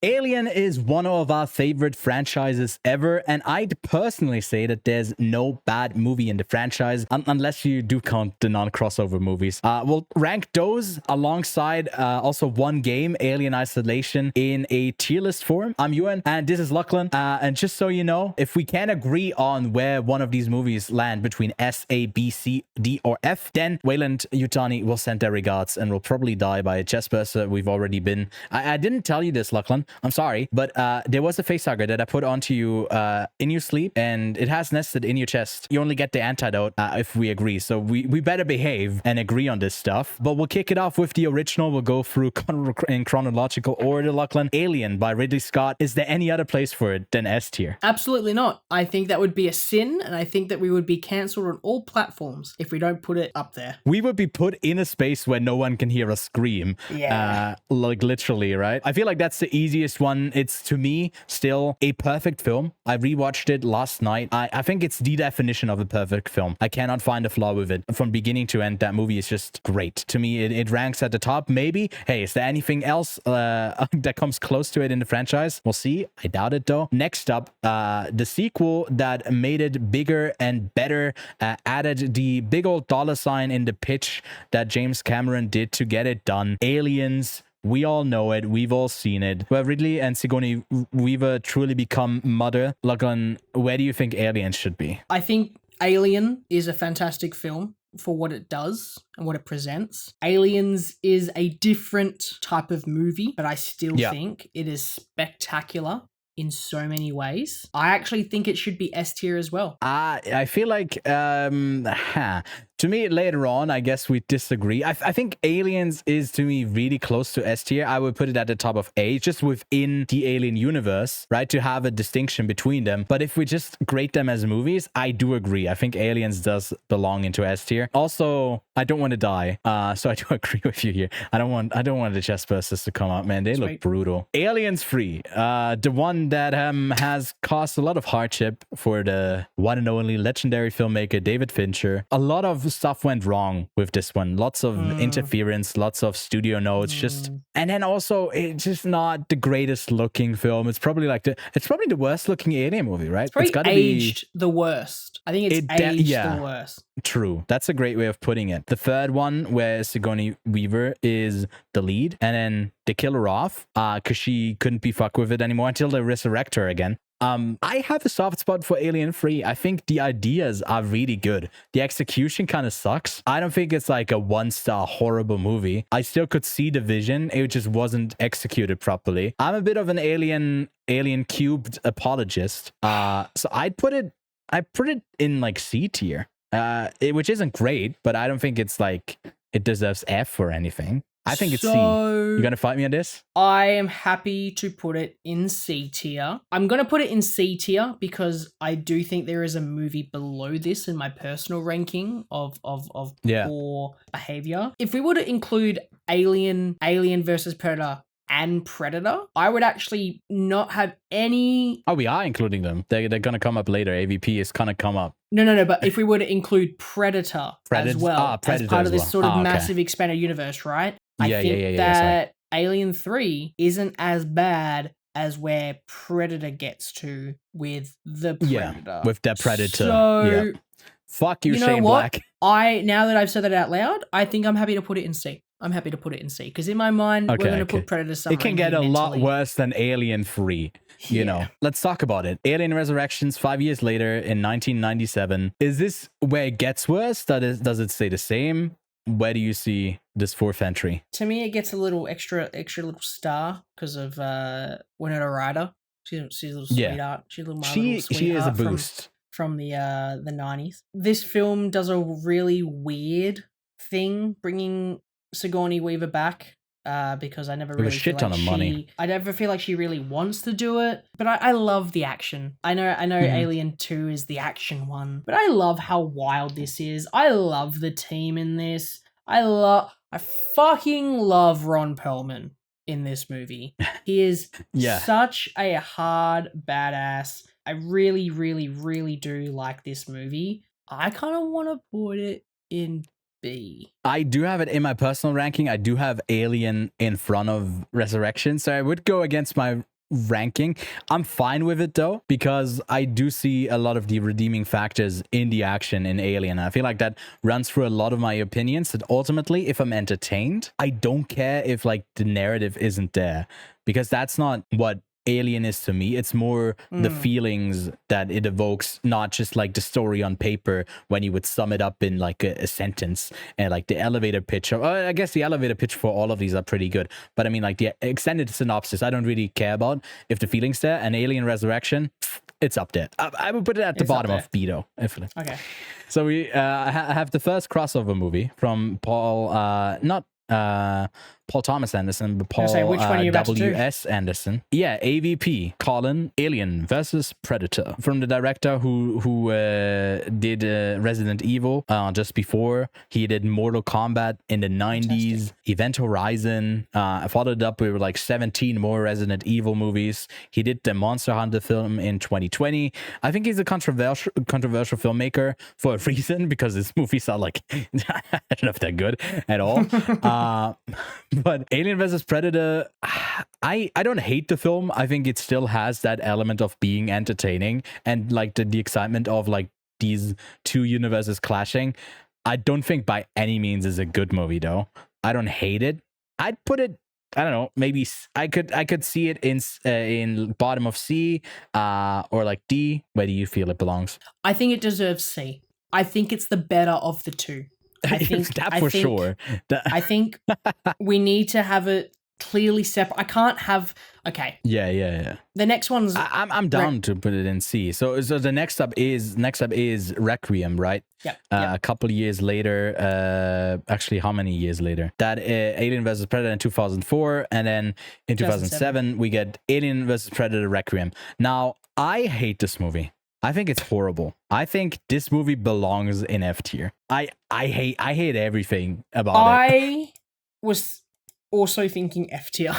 Alien is one of our favorite franchises ever, and I'd personally say that there's no bad movie in the franchise, unless you do count the non-crossover movies. We'll rank those alongside also one game, Alien Isolation, in a tier list form. I'm Ewan, and this is Lachlan. And just so you know, if we can't agree on where one of these movies land between S, A, B, C, D, or F, then Wayland Yutani will send their regards and will probably die by a chest burster. We've already been. I didn't tell you this, Lachlan. I'm sorry, but there was a facehugger that I put onto you in your sleep, and it has nested in your chest. You only get the antidote if we agree, so we better behave and agree on this stuff. But we'll kick it off with the original. We'll go through in chronological order, Lachlan. Alien by Ridley Scott. Is there any other place for it than S tier? Absolutely not. I think that would be a sin, and I think that we would be cancelled on all platforms if we don't put it up there. We would be put in a space where no one can hear us scream. Yeah. Like literally, right? I feel like that's the easiest one. It's, to me, still a perfect film. I rewatched it last night. I think it's the definition of a perfect film. I cannot find a flaw with it. From beginning to end, that movie is just great. To me, it ranks at the top. Maybe. Hey, is there anything else that comes close to it in the franchise? We'll see. I doubt it, though. Next up, the sequel that made it bigger and better, added the big old dollar sign in the pitch that James Cameron did to get it done. Aliens. We all know it. We've all seen it. Where Ridley and Sigourney Weaver truly become mother. Lachlan, where do you think Aliens should be? I think Alien is a fantastic film for what it does and what it presents. Aliens is a different type of movie, but I still think it is spectacular in so many ways. I actually think it should be S tier as well. I feel like to me later on, I guess we disagree. I think Aliens is, to me, really close to S tier. I would put it at the top of A, just within the Alien universe, right? To have a distinction between them. But if we just grade them as movies, I do agree. I think Aliens does belong into S tier. Also, I don't want to die. So I do agree with you here. I don't want the chest bursters to come out, man. They look brutal. Aliens 3, the one that has caused a lot of hardship for the one and only legendary filmmaker David Fincher. A lot of stuff went wrong with this one. Lots of interference, lots of studio notes, and then also it's just not the greatest looking film. It's probably the worst looking Alien movie, right? It's gotta aged the worst. I think it's aged the worst. True. That's a great way of putting it. The third one, where Sigourney Weaver is the lead, and then they kill her off because she couldn't be fucked with it anymore until they resurrect her again. I have a soft spot for Alien 3. I think the ideas are really good. The execution kind of sucks. I don't think it's like a one-star horrible movie. I still could see the vision. It just wasn't executed properly. I'm a bit of an Alien cubed apologist. So I put it in like C tier. Which isn't great, but I don't think it's like it deserves F or anything. I think it's C. You gonna fight me on this? I am happy to put it in C tier. I'm gonna put it in C tier because I do think there is a movie below this in my personal ranking of poor behavior. If we were to include Alien versus Predator, and Predator, I would actually not have any... Oh, we are including them. They're going to come up later. AVP is going to come up. No, but if we were to include Predator as well, as part of this sort of massive expanded universe, right? I think that Alien 3 isn't as bad as where Predator gets to with the Predator. Yeah, with the Predator. So, fuck you, Shane Black. Now that I've said that out loud, I think I'm happy to put it in C. I'm happy to put it in C because in my mind, we're going to put Predator somewhere. It can get a lot worse than Alien 3. You know, let's talk about it. Alien Resurrections 5 years later in 1997. Is this where it gets worse? Does it stay the same? Where do you see this fourth entry? To me, it gets a little extra little star because of Winona Ryder. She's a little sweetheart. She's a little sweetheart. She is a boost from the 90s. This film does a really weird thing, bringing Sigourney Weaver back because I never really feel like money. I never feel like she really wants to do it, but I love the action. I know Alien 2 is the action one, but I love how wild this is. I love the team in this. I fucking love Ron Perlman in this movie. He is such a hard badass. I really, really, really do like this movie. I kind of want to put it in be? I do have it in my personal ranking. I do have Alien in front of Resurrection, so I would go against my ranking. I'm fine with it though, because I do see a lot of the redeeming factors in the action in Alien. I feel like that runs through a lot of my opinions, that ultimately, if I'm entertained, I don't care if like the narrative isn't there, because that's not what Alien is to me. It's more the feelings that it evokes, not just like the story on paper when you would sum it up in like a sentence. And like the elevator pitch, I guess the elevator pitch for all of these are pretty good, but I mean like the extended synopsis I don't really care about if the feelings there. And Alien Resurrection, it's up there. I would put it at the bottom of B though. Okay, so we have the first crossover movie from Paul Thomas Anderson, but Paul which one are you about to do? W.S. Anderson. Yeah, AVP, Colin, Alien versus Predator. From the director who did Resident Evil just before. He did Mortal Kombat in the 90s, Fantastic. Event Horizon. Followed up with like 17 more Resident Evil movies. He did the Monster Hunter film in 2020. I think he's a controversial filmmaker for a reason, because his movies are like, I don't know if they're good at all. But Alien vs. Predator, I don't hate the film. I think it still has that element of being entertaining and like the excitement of like these two universes clashing. I don't think by any means is a good movie though. I don't hate it. I'd put it, I don't know, maybe I could see it in bottom of C or like D. Where do you feel it belongs? I think it deserves C. I think it's the better of the two. I think sure. I think we need to have it clearly separate. I can't have. Okay. Yeah. The next one's. I'm down to put it in C. So the next up is Requiem, right? Yep. A couple years later. Actually, how many years later? That Alien vs. Predator in 2004, and then in 2007 we get Alien vs. Predator Requiem. Now I hate this movie. I think it's horrible. I think this movie belongs in F tier. I hate everything about it. I was also thinking F tier.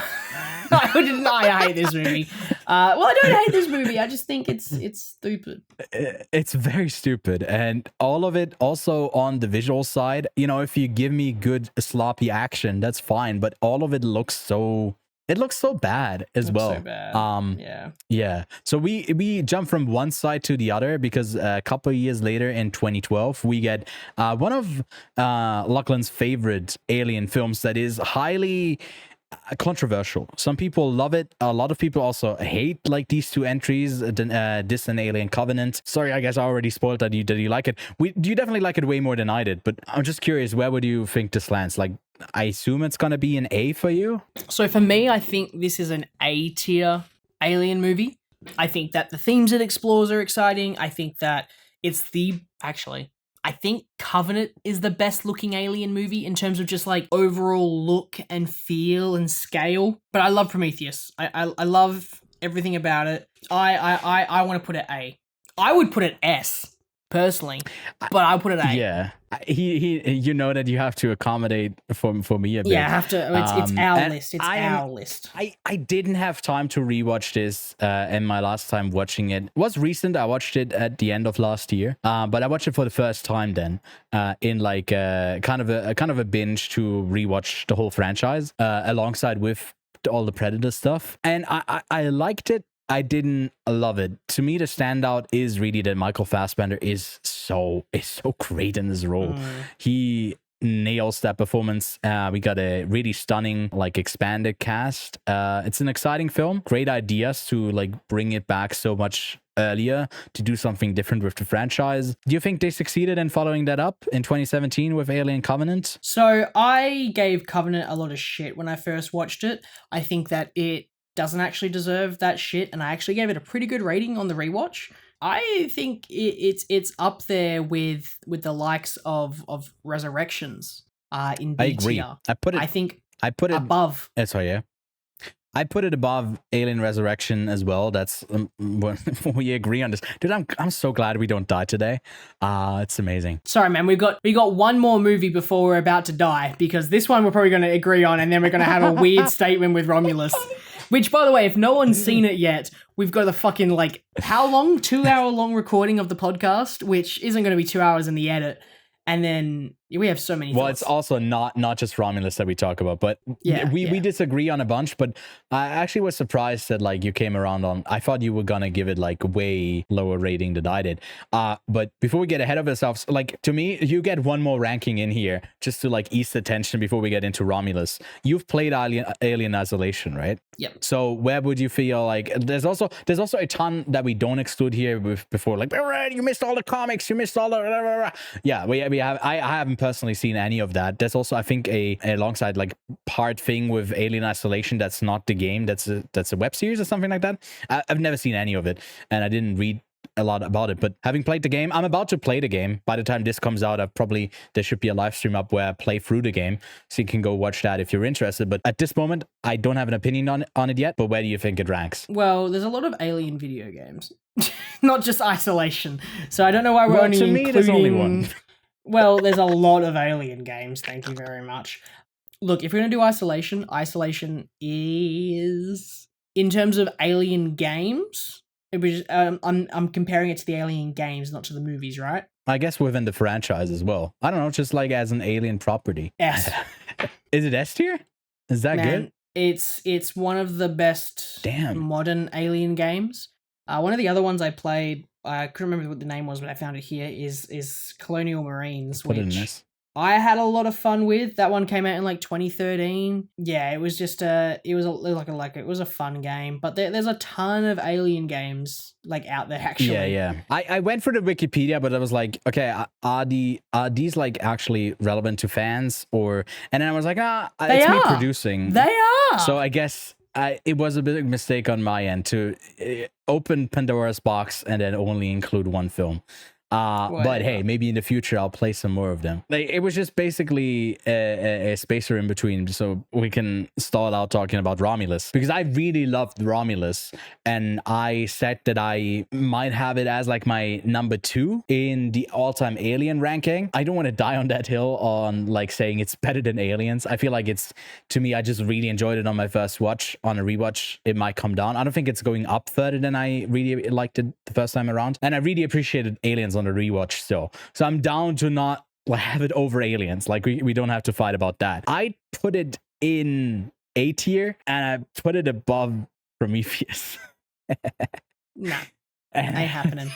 I hate this movie. Well, I don't hate this movie. I just think it's stupid. It's very stupid, and all of it also on the visual side. You know, if you give me good sloppy action, that's fine. But all of it looks so. It looks so bad as well. So bad. Yeah. So we jump from one side to the other, because a couple of years later in 2012 we get one of Lachlan's favorite Alien films that is highly controversial. Some people love it. A lot of people also hate like these two entries, this and Alien Covenant. Sorry, I guess I already spoiled that you like it. You definitely like it way more than I did, but I'm just curious, where would you think this lands? Like, I assume it's gonna be an A for you. So for me, I think this is an A tier Alien movie. I think that the themes it explores are exciting. I think that I think Covenant is the best looking Alien movie in terms of just like overall look and feel and scale. But I love Prometheus. I love everything about it. I want to put it A. I would put it S personally, but I'll put it A. Yeah. He you know that you have to accommodate for me a bit. Yeah, I have to. It's our list. It's our list. I didn't have time to rewatch this, and my last time watching it was recent. I watched it at the end of last year, but I watched it for the first time then, in like kind of a binge to rewatch the whole franchise, alongside with all the Predator stuff, and I liked it. I didn't love it. To me, the standout is really that Michael Fassbender is so great in this role. He nails that performance. We got a really stunning, like, expanded cast. It's an exciting film. Great ideas to like bring it back so much earlier, to do something different with the franchise. Do you think they succeeded in following that up in 2017 with Alien Covenant? So I gave Covenant a lot of shit when I first watched it. I think that it doesn't actually deserve that shit, and I actually gave it a pretty good rating on the rewatch. I think it's up there with the likes of Resurrections in B I agree. tier. I put it above. Sorry, yeah. I put it above Alien Resurrection as well. That's we agree on this, dude. I'm so glad we don't die today. It's amazing. Sorry, man. We got one more movie before we're about to die, because this one we're probably going to agree on, and then we're going to have a weird statement with Romulus. Which, by the way, if no one's seen it yet, we've got a fucking, like, how long? 2 hour long recording of the podcast, which isn't going to be 2 hours in the edit. And then We have so many. Well, thoughts. it's also not just Romulus that we talk about, but we disagree on a bunch. But I actually was surprised that like you came around on. I thought you were gonna give it like way lower rating than I did. But before we get ahead of ourselves, like to me, you get one more ranking in here just to like ease the tension before we get into Romulus. You've played Alien Isolation, right? Yep. So where would you feel like there's also a ton that we don't exclude here before, like, all right, you missed all the comics, you missed all the we have. I haven't personally seen any of that. There's also, I think, a alongside like part thing with Alien Isolation that's not the game, that's a web series or something like that. I've never seen any of it, and I didn't read a lot about it, but having played the game, I'm about to play the game. By the time this comes out, there should be a live stream up where I play through the game, so you can go watch that if you're interested. But at this moment, I don't have an opinion on it yet. But where do you think it ranks? Well, there's a lot of Alien video games, not just Isolation. So I don't know why we're only including... there's only one. Well, there's a lot of Alien games. Thank you very much. Look, if we're gonna do Isolation is, in terms of Alien games, it was. I'm comparing it to the Alien games, not to the movies, right? I guess within the franchise as well. I don't know, just like as an Alien property. S. Is it S tier? Is that good? It's one of the best modern Alien games. One of the other ones I played, I couldn't remember what the name was, but I found it here, is Colonial Marines, which I had a lot of fun with. That one came out in like 2013. Yeah, it was just it was a fun game. But there's a ton of Alien games like out there actually. Yeah. I went for the Wikipedia, but I was like, okay, are these like actually relevant to fans, or? And then I was like, it's me producing. They are. So I guess it was a big mistake on my end to open Pandora's box and then only include one film. But hey, maybe in the future I'll play some more of them. Like, it was just basically a spacer in between, so we can start out talking about Romulus, because I really loved Romulus, and I said that I might have it as like my number 2 in the all-time Alien ranking. I don't want to die on that hill on like saying it's better than Aliens. I feel like to me, I just really enjoyed it on my first watch. On a rewatch, it might come down. I don't think it's going up further than I really liked it the first time around, and I really appreciated Aliens on the rewatch still. So I'm down to not have it over Aliens. Like we don't have to fight about that. I put it in A tier, and I put it above Prometheus. Nah, ain't happening.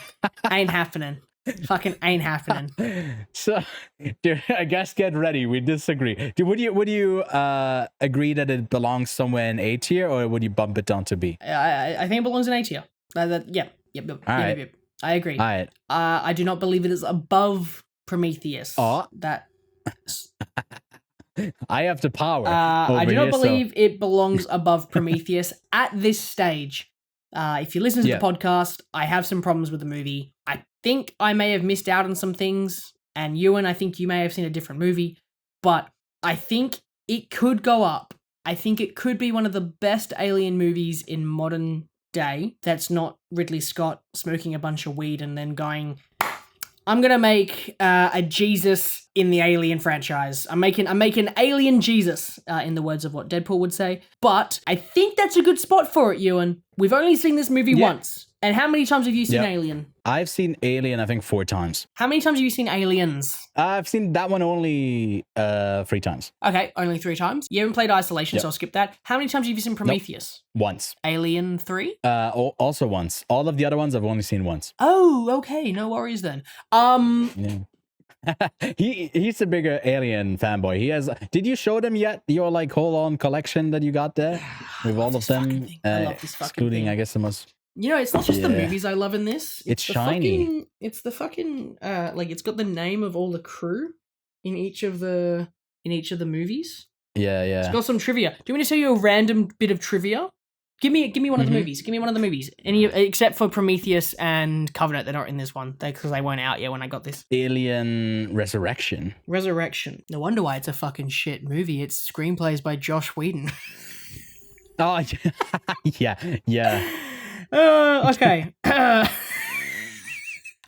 Ain't happening. Fucking ain't happening. So, dude, I guess get ready. We disagree. Would you agree that it belongs somewhere in A tier, or would you bump it down to B? I think it belongs in A tier. Yep. I agree. All right. I do not believe it is above Prometheus. Oh. That. I have the power. I do not believe it belongs above Prometheus at this stage. If you listen to the podcast, I have some problems with the movie. I think I may have missed out on some things, and Ewan, I think you may have seen a different movie, but I think it could go up. I think it could be one of the best Alien movies in modern day that's not Ridley Scott smoking a bunch of weed and then going, I'm gonna make a Jesus in the Alien franchise. I'm making Alien Jesus, in the words of what Deadpool would say. But I think that's a good spot for it, Ewan. We've only seen this movie once. And how many times have you seen Alien? I've seen Alien, I think 4 times. How many times have you seen Aliens? I've seen that one only 3 times. Okay, only 3 times. You haven't played Isolation, so I'll skip that. How many times have you seen Prometheus? Nope. Once. Alien 3? Also once. All of the other ones I've only seen once. Oh, okay. No worries then. Yeah. He's a bigger Alien fanboy. He has. Did you show them yet your like whole on collection that you got there with all of them? I love this fucking excluding thing. I guess the most. You know, it's not just the movies I love in this. It's shiny. It's the fucking like it's got the name of all the crew in each of the movies. Yeah. It's got some trivia. Do you want me to tell you a random bit of trivia? Give me one of the movies. Give me one of the movies. Any except for Prometheus and Covenant, they're not in this one because they weren't out yet when I got this. Alien Resurrection. No wonder why it's a fucking shit movie. Its screenplays by Josh Whedon. Oh yeah. Okay. I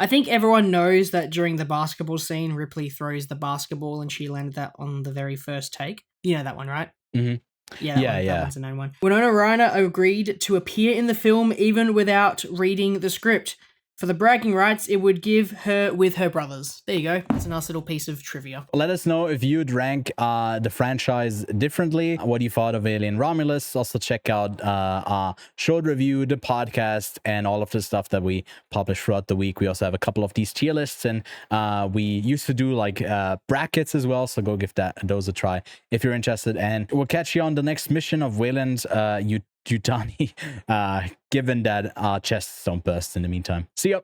think everyone knows that during the basketball scene, Ripley throws the basketball and she landed that on the very first take. You know that one, right? Mm-hmm. Yeah, that one's a known one. Winona Ryder agreed to appear in the film even without reading the script. For the bragging rights, it would give her with her brothers. There you go. That's a nice little piece of trivia. Let us know if you'd rank the franchise differently. What you thought of Alien Romulus. Also check out our short review, the podcast, and all of the stuff that we publish throughout the week. We also have a couple of these tier lists, and we used to do like brackets as well. So go give those a try if you're interested. And we'll catch you on the next mission of Wayland Yutani, given that our chests don't burst in the meantime. See ya!